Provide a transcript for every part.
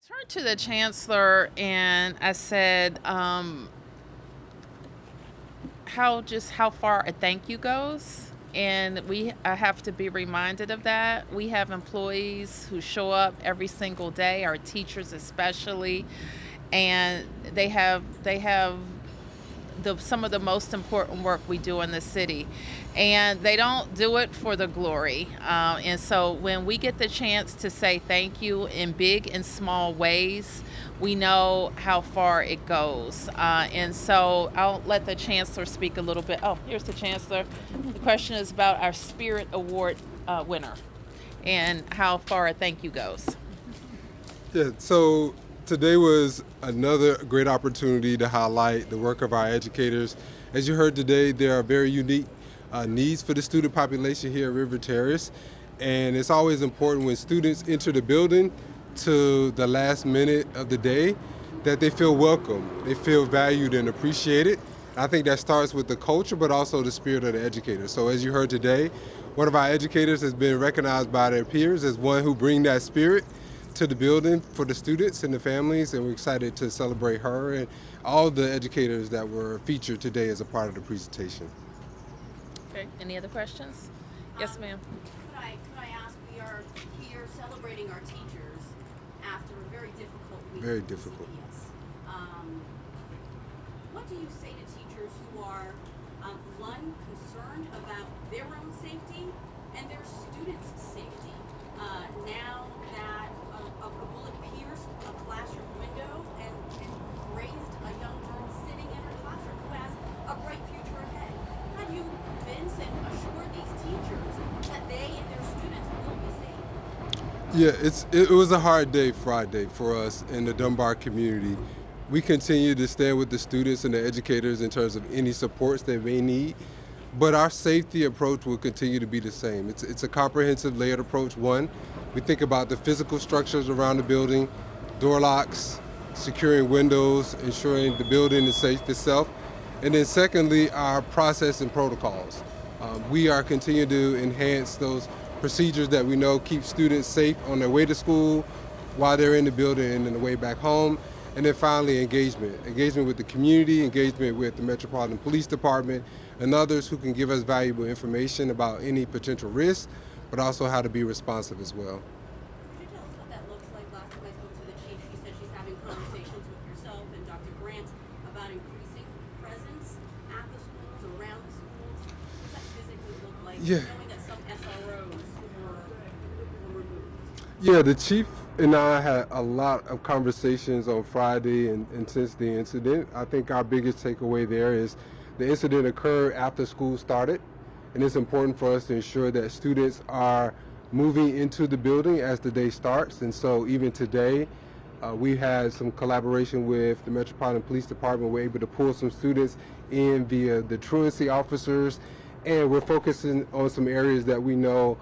Turned to the chancellor and I said, how far a thank you goes. And I have to be reminded of that. We have employees who show up every single day, our teachers especially, and they have some of the most important work we do in the city, and they don't do it for the glory. And so when we get the chance to say thank you in big and small ways, we know how far it goes. And so I'll let the chancellor speak a little bit. Oh, here's the chancellor. The question is about our Spirit Award winner and how far a thank you goes. Yeah, so today was another great opportunity to highlight the work of our educators. As you heard today, there are very unique needs for the student population here at River Terrace, and it's always important when students enter the building to the last minute of the day that they feel welcome, they feel valued and appreciated. I think that starts with the culture, but also the spirit of the educators. So as you heard today, one of our educators has been recognized by their peers as one who bring that spirit to the building for the students and the families, and we're excited to celebrate her and all the educators that were featured today as a part of the presentation. Okay, any other questions? Yes, ma'am. Could I ask, we are here celebrating our teachers after a very difficult week. Very difficult. Yes. What do you say to teachers who are, one, concerned about their own safety and their students' safety? Now that a bullet pierced a classroom window and grazed a young girl sitting in her classroom who has a bright future ahead. How do you convince and assure these teachers that they and their students will be safe? Yeah, it was a hard day Friday for us in the Dunbar community. We continue to stand with the students and the educators in terms of any supports they may need, but our safety approach will continue to be the same. It's a comprehensive layered approach. One, we think about the physical structures around the building, door locks, securing windows, ensuring the building is safe itself. And then secondly, our process and protocols. We are continuing to enhance those procedures that we know keep students safe on their way to school, while they're in the building and on the way back home. And then finally, engagement with the community, engagement with the Metropolitan Police Department and others who can give us valuable information about any potential risks, but also how to be responsive as well. Could you tell us what that looks like? Last time I spoke to the chief, she said she's having conversations with yourself and Dr. Grant about increasing presence at the schools, around the schools. What does that physically look like? Yeah. Knowing that some SROs were removed. Yeah, the chief and I had a lot of conversations on Friday and since the incident. I think our biggest takeaway there is the incident occurred after school started, and it's important for us to ensure that students are moving into the building as the day starts. And so even today, we had some collaboration with the Metropolitan Police Department. We're able to pull some students in via the truancy officers, and we're focusing on some areas that we know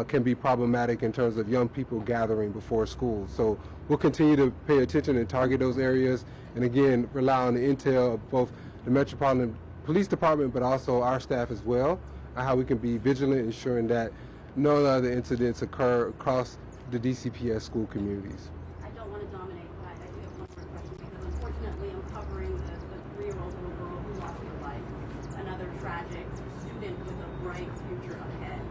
can be problematic in terms of young people gathering before school. So we'll continue to pay attention and target those areas, and again, rely on the intel of both the Metropolitan Police Department, but also our staff as well, on how we can be vigilant, ensuring that no other incidents occur across the DCPS school communities. I don't want to dominate, but I do have one more question because unfortunately I'm covering the 3-year-old little girl who lost her life, another tragic student with a bright future ahead.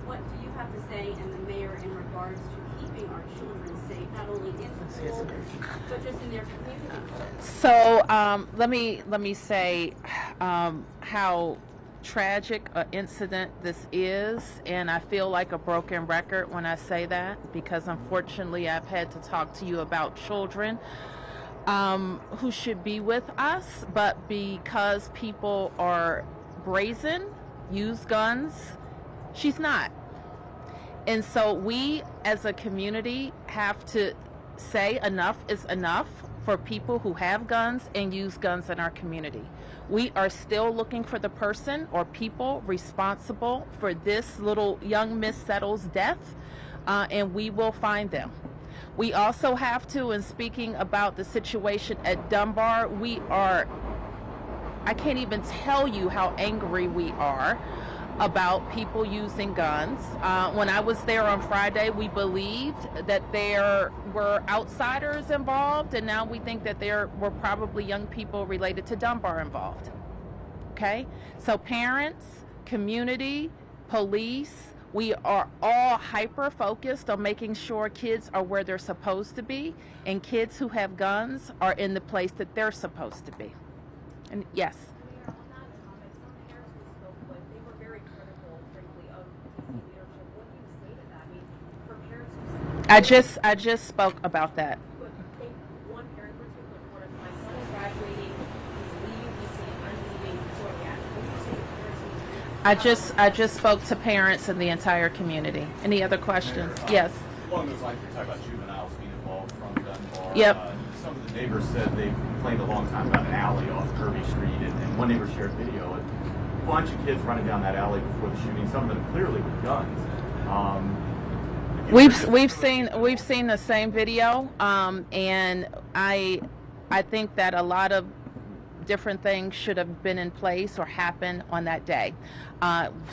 What do you have to say, and the mayor, in regards to keeping our children safe, not only in school, but just in their community? So let me say how tragic an incident this is, and I feel like a broken record when I say that, because unfortunately I've had to talk to you about children who should be with us, but because people are brazen, use guns, she's not. And so we as a community have to say enough is enough for people who have guns and use guns in our community. We are still looking for the person or people responsible for this little young Miss Settle's death, and we will find them. We also have to, in speaking about the situation at Dunbar, I can't even tell you how angry we are about people using guns. When I was there on Friday, we believed that there were outsiders involved, and now we think that there were probably young people related to Dunbar involved. Okay? So parents, community, police, we are all hyper focused on making sure kids are where they're supposed to be, and kids who have guns are in the place that they're supposed to be. And yes. Mayor, on that topic, some parents we spoke with, they were very critical, frankly, of DC leadership. What do you say to that? I mean, for parents who I just spoke about that. but they, one parent in particular reported, my son is graduating, he's leaving DC, I'm leaving shortly after. What do you say to parents who need to I just spoke to parents in the entire community. Any other questions? Yes. Along those lines, we talk about juveniles being involved from Dunbar. Yep. Some of the neighbors said they've complained a long time about an alley off Kirby Street, and one neighbor shared video. A bunch of kids running down that alley before the shooting. Some of them clearly with guns. We've seen the same video, and I think that a lot of different things should have been in place or happened on that day.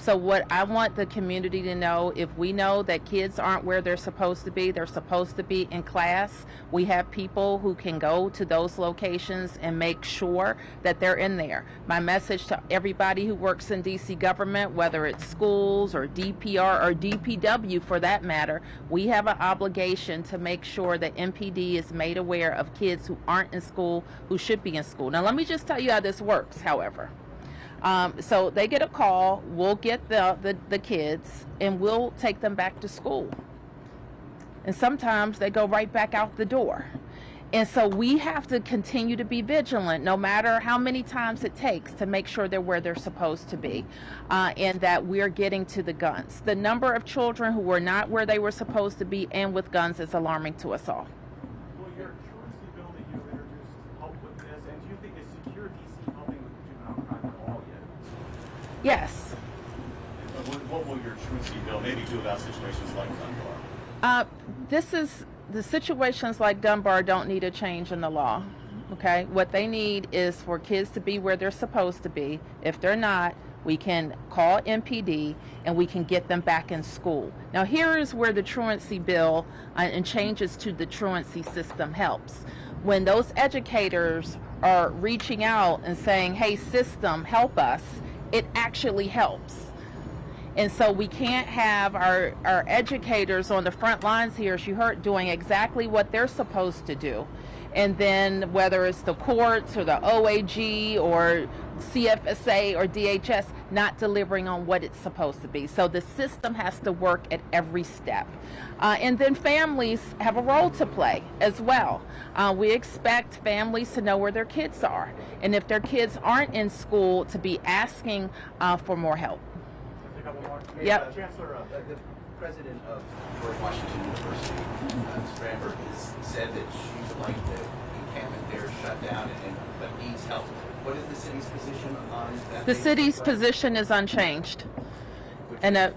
So what I want the community to know, if we know that kids aren't where they're supposed to be in class, we have people who can go to those locations and make sure that they're in there. My message to everybody who works in DC government, whether it's schools or DPR or DPW for that matter, we have an obligation to make sure that MPD is made aware of kids who aren't in school, who should be in school. Now let me just tell you how this works, however. So they get a call, we'll get the kids, and we'll take them back to school. And sometimes they go right back out the door. And so we have to continue to be vigilant, no matter how many times it takes, to make sure they're where they're supposed to be, and that we're getting to the guns. The number of children who were not where they were supposed to be and with guns is alarming to us all. Will your truancy bill that you introduced help with this? And do you think is Secure DC helping with juvenile crime at all yet? Yes. What will your truancy bill maybe do about situations like Dunbar? The situations like Dunbar don't need a change in the law. Okay, what they need is for kids to be where they're supposed to be. If they're not, we can call MPD and we can get them back in school. Now here is where the truancy bill and changes to the truancy system helps. When those educators are reaching out and saying, hey, system, help us, it actually helps. And so we can't have our educators on the front lines here, as you heard, doing exactly what they're supposed to do. And then whether it's the courts or the OAG or CFSA or DHS not delivering on what it's supposed to be. So the system has to work at every step. And then families have a role to play as well. We expect families to know where their kids are. And if their kids aren't in school, to be asking for more help. Yep. Chancellor, the president of George Washington University, Stramberg, has said that she would like the encampment there shut down but needs help. What is the city's position on that? The city's position is unchanged. And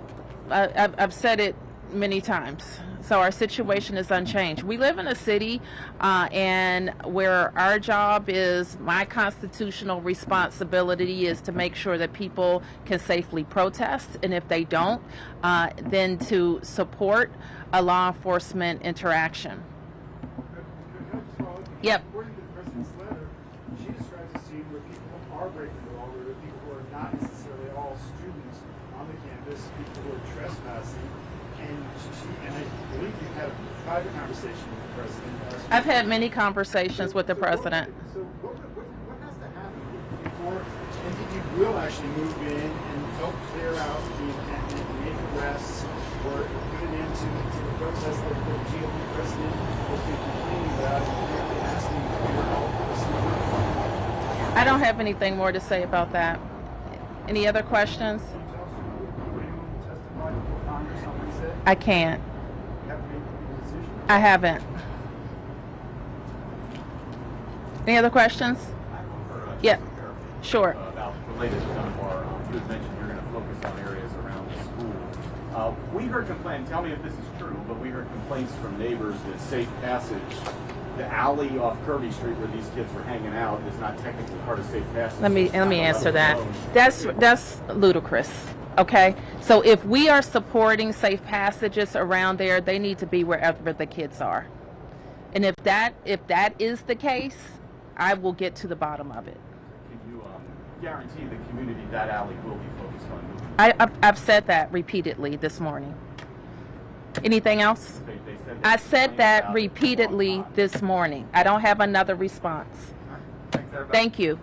I've said it many times. So our situation is unchanged. We live in a city and where our job is, my constitutional responsibility is to make sure that people can safely protest. And if they don't, then to support a law enforcement interaction. Yep. According to the president's letter, she describes a scene where people are breaking the law, where people who are not necessarily all students on the campus, people who are trespassing. And I believe you've had a private conversation with the president. I've had many conversations with the president. So what has to happen before MPD will actually move in and help clear out the encampment and make arrests or put an end to the protest that the GOP president has been complaining about and apparently asking for your help? I don't have anything more to say about that. Any other questions? I can't. I haven't. Any other questions? Yeah, sure. About related to Dunbar, you had mentioned you're going to focus on areas around the school. We heard complaints, tell me if this is true, but we heard complaints from neighbors that Safe Passage, the alley off Kirby Street where these kids were hanging out, is not technically part of Safe Passage. Let me answer that. That's ludicrous. Okay, so if we are supporting safe passages around there, they need to be wherever the kids are. And if that is the case, I will get to the bottom of it. Can you guarantee the community that alley will be focused on moving? I've said that repeatedly this morning. Anything else? They said I they're said planning that about it for a long repeatedly time. this morning. I don't have another response. Thanks, everybody. Thank you.